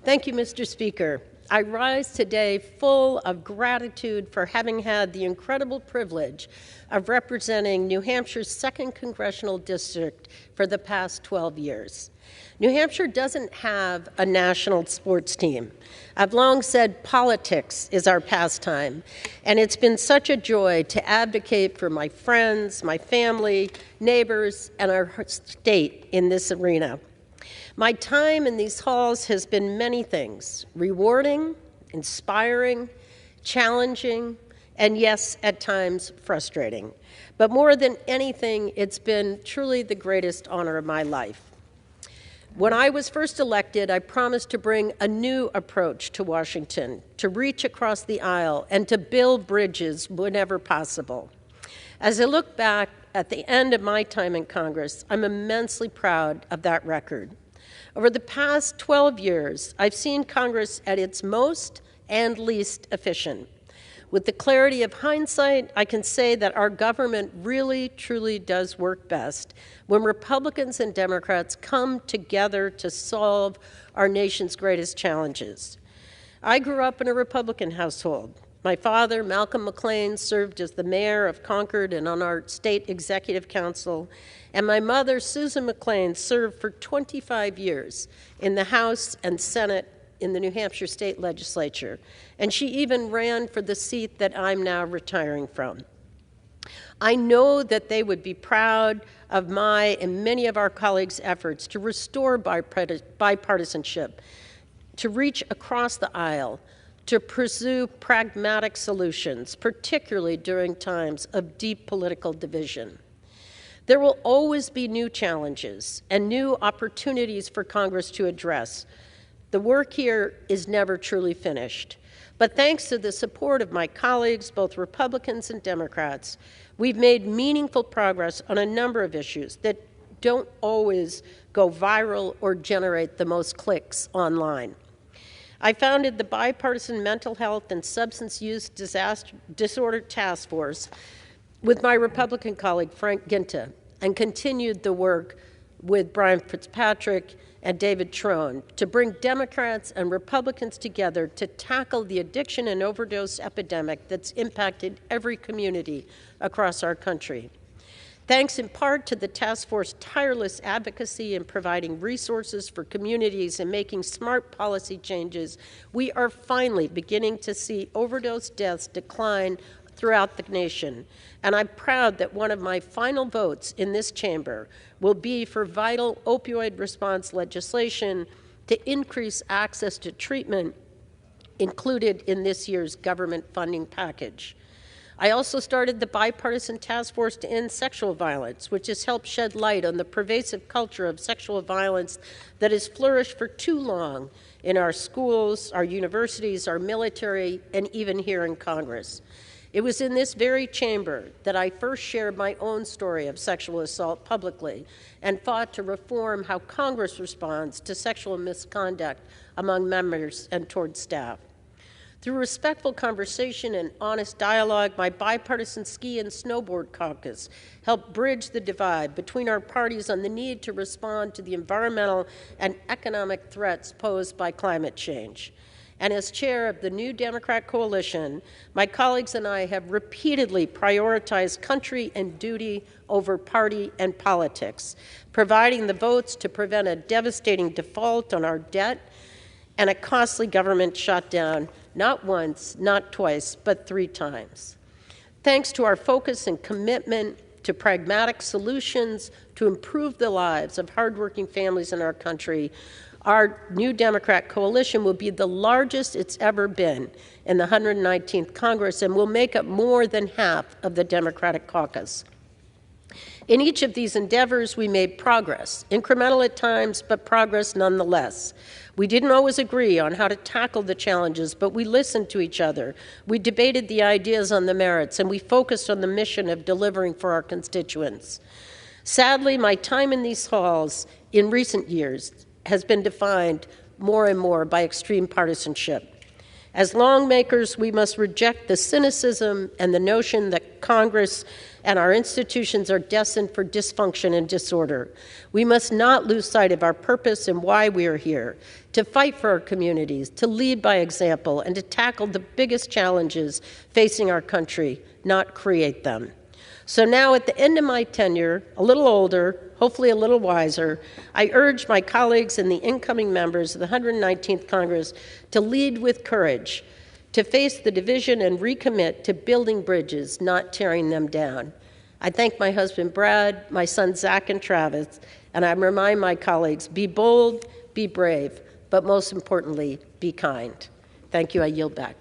Thank you, Mr. Speaker. I rise today full of gratitude for having had the incredible privilege of representing New Hampshire's 2nd Congressional District for the past 12 years. New Hampshire doesn't have a national sports team. I've long said politics is our pastime, and it's been such a joy to advocate for my friends, my family, neighbors, and our state in this arena. My time in these halls has been many things: rewarding, inspiring, challenging, and yes, at times frustrating. But more than anything, it's been truly the greatest honor of my life. When I was first elected, I promised to bring a new approach to Washington, to reach across the aisle and to build bridges whenever possible. As I look back at the end of my time in Congress, I'm immensely proud of that record. Over the past 12 years, I've seen Congress at its most and least efficient. With the clarity of hindsight, I can say that our government really, truly does work best when Republicans and Democrats come together to solve our nation's greatest challenges. I grew up in a Republican household. My father, Malcolm McLean, served as the mayor of Concord and on our state executive council, and my mother, Susan McLean, served for 25 years in the House and Senate in the New Hampshire State Legislature, and she even ran for the seat that I'm now retiring from. I know that they would be proud of my and many of our colleagues' efforts to restore bipartisanship, to reach across the aisle, to pursue pragmatic solutions, particularly during times of deep political division. There will always be new challenges and new opportunities for Congress to address. The work here is never truly finished. But thanks to the support of my colleagues, both Republicans and Democrats, we've made meaningful progress on a number of issues that don't always go viral or generate the most clicks online. I founded the Bipartisan Mental Health and Substance Use Disorder Task Force with my Republican colleague, Frank Ginta, and continued the work with Brian Fitzpatrick and David Trone to bring Democrats and Republicans together to tackle the addiction and overdose epidemic that's impacted every community across our country. Thanks in part to the task force's tireless advocacy in providing resources for communities and making smart policy changes, we are finally beginning to see overdose deaths decline throughout the nation. And I'm proud that one of my final votes in this chamber will be for vital opioid response legislation to increase access to treatment included in this year's government funding package. I also started the Bipartisan Task Force to End Sexual Violence, which has helped shed light on the pervasive culture of sexual violence that has flourished for too long in our schools, our universities, our military, and even here in Congress. It was in this very chamber that I first shared my own story of sexual assault publicly and fought to reform how Congress responds to sexual misconduct among members and toward staff. Through respectful conversation and honest dialogue, my bipartisan ski and snowboard caucus helped bridge the divide between our parties on the need to respond to the environmental and economic threats posed by climate change. And as chair of the new Democrat coalition, my colleagues and I have repeatedly prioritized country and duty over party and politics, providing the votes to prevent a devastating default on our debt and a costly government shutdown, not once, not twice, but 3 times. Thanks to our focus and commitment to pragmatic solutions to improve the lives of hardworking families in our country, our new Democrat coalition will be the largest it's ever been in the 119th Congress and will make up more than half of the Democratic caucus. In each of these endeavors, we made progress, incremental at times, but progress nonetheless. We didn't always agree on how to tackle the challenges, but we listened to each other. We debated the ideas on the merits, and we focused on the mission of delivering for our constituents. Sadly, my time in these halls in recent years has been defined more and more by extreme partisanship. As lawmakers, we must reject the cynicism and the notion that Congress and our institutions are destined for dysfunction and disorder. We must not lose sight of our purpose and why we are here, to fight for our communities, to lead by example, and to tackle the biggest challenges facing our country, not create them. So now at the end of my tenure, a little older, hopefully a little wiser, I urge my colleagues and the incoming members of the 119th Congress to lead with courage, to face the division and recommit to building bridges, not tearing them down. I thank my husband Brad, my sons Zach and Travis, and I remind my colleagues, be bold, be brave, but most importantly, be kind. Thank you. I yield back.